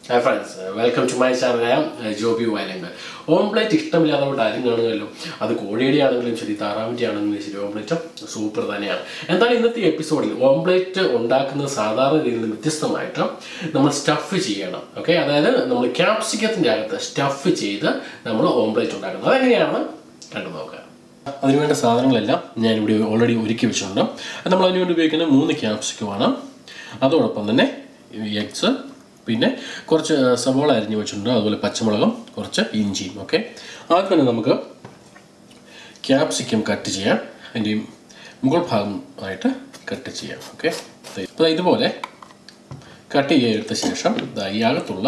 Hi friends, welcome to my channel. I am Joby Wailenga. Omelette ഇഷ്ടമില്ലാത്തവരുടെ ആരും കാണുമല്ലോ. അത് കോഴിയുടെ ആണെങ്കിലും ശരി താറാവിൻ്റെ ആണെങ്കിലും ശരി ഓംപ്ലേറ്റ് സൂപ്പർ തന്നെയാണ്. എന്തായാലും ഇന്നത്തെ എപ്പിസോഡിൽ ഓംപ്ലേറ്റ് ഉണ്ടാക്കുന്ന സാധാരണ രീതിയിൽ നിന്ന് വ്യത്യസ്തമായിട്ട് നമ്മൾ സ്റ്റഫ് ചെയ്യണം. ഓക്കെ, അതായത് നമ്മൾ ക്യാപ്സിക്കത്തിൻ്റെ അകത്ത് സ്റ്റഫ് ചെയ്ത് നമ്മൾ ഓംപ്ലേറ്റ് ഉണ്ടാക്കുന്നത്. അതെങ്ങനെയാണ് കണ്ടു നോക്കുക. അതിനുവേണ്ട സാധനങ്ങളെല്ലാം ഞാനിവിടെ ഓൾറെഡി ഒരുക്കി വെച്ചിട്ടുണ്ട്. നമ്മൾ അതിനുവേണ്ടി ഉപയോഗിക്കുന്ന 3 ക്യാപ്സിക്കമാണ്. അതോടൊപ്പം തന്നെ എഗ്സ്, പിന്നെ കുറച്ച് സവോള അരിഞ്ഞ് വെച്ചിട്ടുണ്ട്, അതുപോലെ പച്ചമുളകും കുറച്ച് ഇഞ്ചിയും. ഓക്കെ, ആദ്യം തന്നെ നമുക്ക് ക്യാപ്സിക്കം കട്ട് ചെയ്യാം. അതിൻ്റെ മുകൾ ഭാഗമായിട്ട് കട്ട് ചെയ്യാം. ഓക്കെ, അപ്പോൾ ഇതുപോലെ കട്ട് ചെയ്തെടുത്ത ശേഷം ഈ അകത്തുള്ള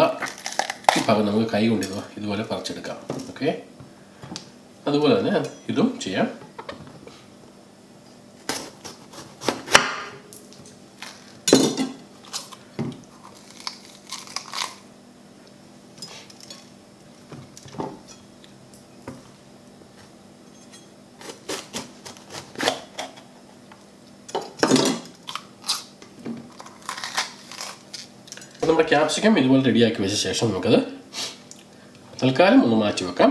ഈ ഭാഗം നമുക്ക് കൈ കൊണ്ട് ഇതുപോലെ പറിച്ചെടുക്കാം. ഓക്കെ, അതുപോലെ തന്നെ ഇതും ചെയ്യാം. നമ്മുടെ ക്യാപ്സിക്കം ഇതുപോലെ റെഡിയാക്കി വെച്ച ശേഷം നമുക്കത് തൽക്കാലം ഒന്ന് മാറ്റി വെക്കാം.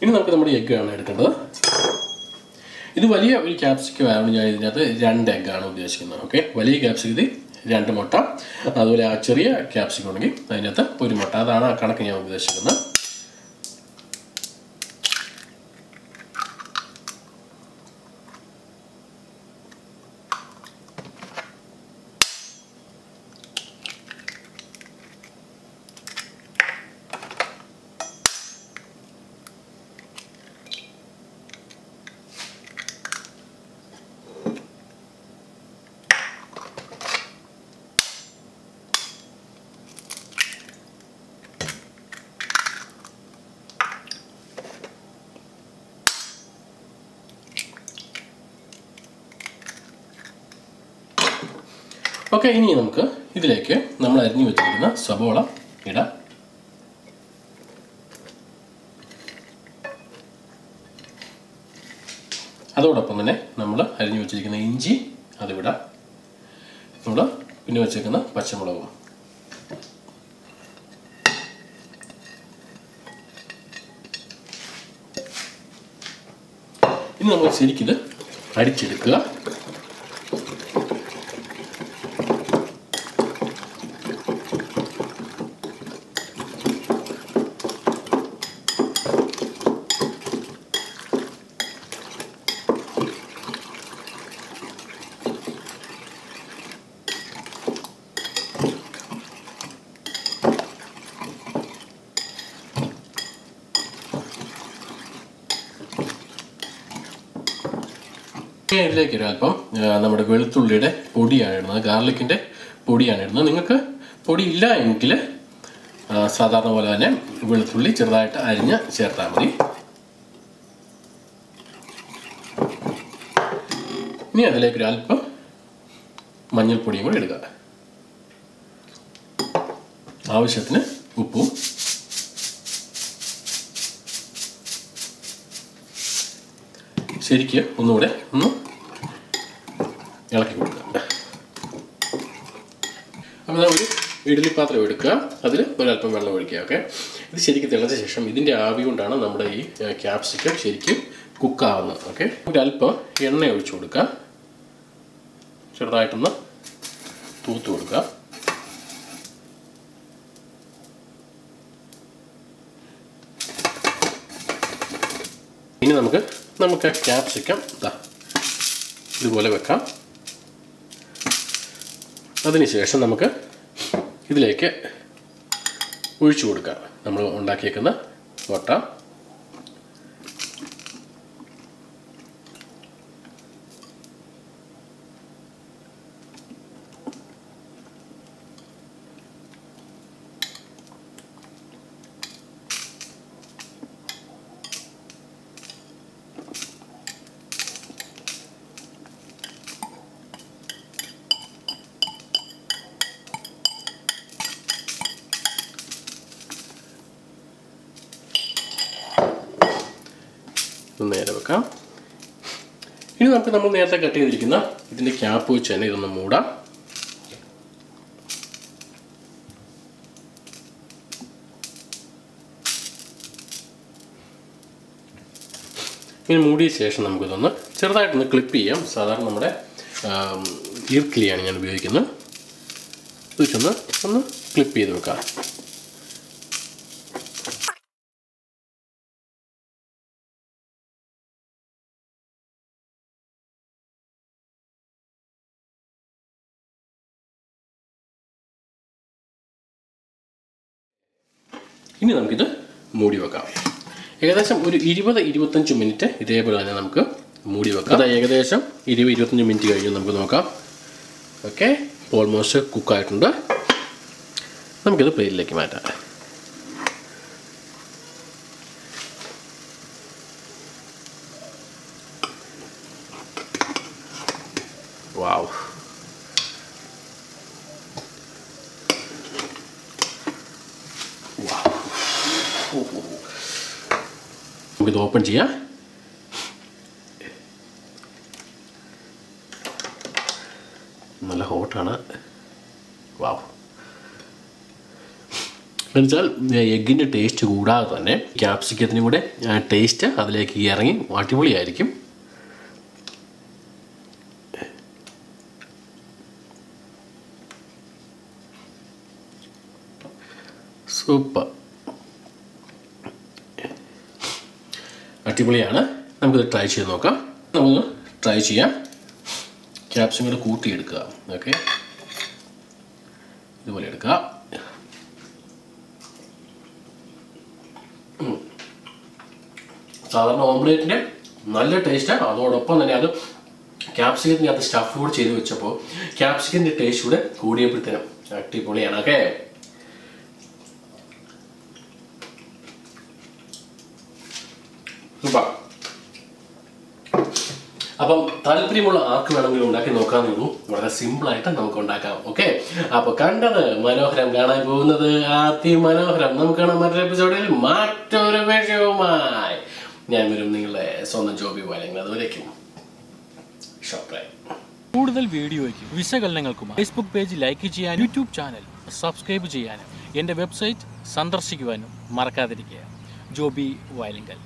ഇനി നമുക്ക് നമ്മുടെ എഗ്ഗാണ് എടുക്കേണ്ടത്. ഇത് വലിയ ഒരു ക്യാപ്സിക്കം ആണ്, ഞാൻ ഇതിനകത്ത് 2 എഗ്ഗാണ് ഉദ്ദേശിക്കുന്നത്. ഓക്കെ, വലിയ ക്യാപ്സിക്കത്തിൽ 2 മുട്ട, അതുപോലെ ആ ചെറിയ ക്യാപ്സിക്കം ഉണ്ടെങ്കിൽ അതിനകത്ത് 1 മുട്ട. അതാണ് ആ കണക്ക് ഞാൻ ഉദ്ദേശിക്കുന്നത്. ഓക്കെ, ഇനി നമുക്ക് ഇതിലേക്ക് നമ്മൾ അരിഞ്ഞു വെച്ചിരിക്കുന്ന സവോള ഇടാം. അതോടൊപ്പം തന്നെ നമ്മൾ അരിഞ്ഞു വെച്ചിരിക്കുന്ന ഇഞ്ചി അത് വിടാം. നമ്മൾ പിന്നെ വെച്ചേക്കുന്ന പച്ചമുളകും. ഇനി നമ്മൾ ശരിക്കിത് അടിച്ചെടുക്കുക. ഇതിലേക്ക് ഒരല്പം നമ്മുടെ വെളുത്തുള്ളിയുടെ പൊടിയാണ് ഇടുന്നത്, ഗാർലിക്കിൻ്റെ പൊടിയാണ് ഇടുന്നത്. നിങ്ങൾക്ക് പൊടി ഇല്ല എങ്കിൽ സാധാരണ പോലെ തന്നെ വെളുത്തുള്ളി ചെറുതായിട്ട് അരിഞ്ഞ് ചേർത്താൽ മതി. ഇനി അതിലേക്ക് ഒരല്പം മഞ്ഞൾപ്പൊടിയും കൂടി ഇടുക, ആവശ്യത്തിന് ഉപ്പും. ശരിക്ക് ഒന്നുകൂടെ ഒന്ന് ഇളക്കി കൊടുക്കുക. അപ്പോൾ നമ്മൾ ഇഡ്ഡലി പാത്രം എടുക്കുക, അതിൽ ഒരല്പം വെള്ളം ഒഴിക്കുക. ഓക്കെ, ഇത് ശരിക്കും തിളച്ച ശേഷം ഇതിൻ്റെ ആവി കൊണ്ടാണ് നമ്മുടെ ഈ ക്യാപ്സിക്കം ശരിക്കും കുക്കാവുന്നത്. ഓക്കെ, ഒരല്പം എണ്ണ ഒഴിച്ചു കൊടുക്കുക, ചെറുതായിട്ടൊന്ന് തൂത്ത് കൊടുക്കുക. ഇനി നമുക്ക് ക്യാപ്സിക്കം ഇതുപോലെ വെക്കാം. അതിനുശേഷം നമുക്ക് ഇതിലേക്ക് ഒഴിച്ചു കൊടുക്കാം നമ്മൾ ഉണ്ടാക്കിയേക്കുന്ന മുട്ട. നമുക്ക് നമ്മൾ നേരത്തെ കട്ട് ചെയ്തിരിക്കുന്ന ഇതിൻ്റെ ക്യാപ്പ് വെച്ച് തന്നെ ഇതൊന്ന് മൂടാം. ഇങ്ങനെ മൂടിയ ശേഷം നമുക്കിതൊന്ന് ചെറുതായിട്ടൊന്ന് ക്ലിപ്പ് ചെയ്യാം. സാധാരണ നമ്മുടെ ഈർക്കിലിയാണ് ഞാൻ ഉപയോഗിക്കുന്നത്. ഇത് വെച്ചൊന്ന് ക്ലിപ്പ് ചെയ്ത് വെക്കാം. ഇനി നമുക്കിത് മൂടി വെക്കാം. ഏകദേശം ഒരു 20-25 മിനിറ്റ് ഇതേപോലെ തന്നെ നമുക്ക് മൂടി വെക്കാം. അത് ഏകദേശം 20-25 മിനിറ്റ് കഴിഞ്ഞ് നമുക്ക് നോക്കാം. ഓക്കെ, ഓൾമോസ്റ്റ് കുക്കായിട്ടുണ്ട്. നമുക്കിത് പ്ലേറ്റിലേക്ക് മാറ്റാം. വാവ്, നമുക്കിത് ഓപ്പൺ ചെയ്യാം. നല്ല ഹോട്ടാണ്. വാവ്, എന്നുവെച്ചാൽ എഗ്ഗിൻ്റെ ടേസ്റ്റ് കൂടാതെ തന്നെ ക്യാപ്സിക്കത്തിനും കൂടെ ടേസ്റ്റ് അതിലേക്ക് ഇറങ്ങി അടിപൊളിയായിരിക്കും. സൂപ്പർ, അടിപൊളിയാണ്. നമുക്കിത് ട്രൈ ചെയ്ത് നോക്കാം. നമുക്ക് ട്രൈ ചെയ്യാം. ക്യാപ്സിക്കം കൂടെ കൂട്ടിയെടുക്കുക. ഓക്കെ, ഇതുപോലെ എടുക്കുക. സാധാരണ ഓംലേറ്റിൻ്റെ നല്ല ടേസ്റ്റ്, അതോടൊപ്പം തന്നെ അത് ക്യാപ്സിക്കത്തിൻ്റെ അത് സ്റ്റഫ് കൂടെ ചെയ്ത് വെച്ചപ്പോൾ ക്യാപ്സിക്കത്തിൻ്റെ ടേസ്റ്റ് കൂടെ കൂടിയപ്പോഴത്തേനും അടിപൊളിയാണ്. Okay, super. അപ്പം താല്പര്യമുള്ള ആർക്ക് വേണമെങ്കിലും ഉണ്ടാക്കി നോക്കാമെന്നേ ഉള്ളൂ. വളരെ സിമ്പിളായിട്ട് നമുക്ക് ഉണ്ടാക്കാം. ഓക്കെ, അപ്പോൾ കണ്ടത് മനോഹരം, കാണാൻ പോകുന്നത് അതിമനോഹരം. നമുക്ക് കാണാം മറ്റൊരു എപ്പിസോഡിൽ മറ്റൊരു വിഷയവുമായി. ഞാൻ വരും നിങ്ങളുടെ സ്വന്തം ജോബി വയലിംഗൽ. അതുവരേക്കും ഷോപ്രൈ. കൂടുതൽ വീഡിയോയ്ക്കും വിശകലനങ്ങൾക്കും ഫേസ്ബുക്ക് പേജ് ലൈക്ക് ചെയ്യാനും യൂട്യൂബ് ചാനൽ സബ്സ്ക്രൈബ് ചെയ്യാനും എൻ്റെ വെബ്സൈറ്റ് സന്ദർശിക്കുവാനും മറക്കാതിരിക്കുക. ജോബി വയലിംഗൽ.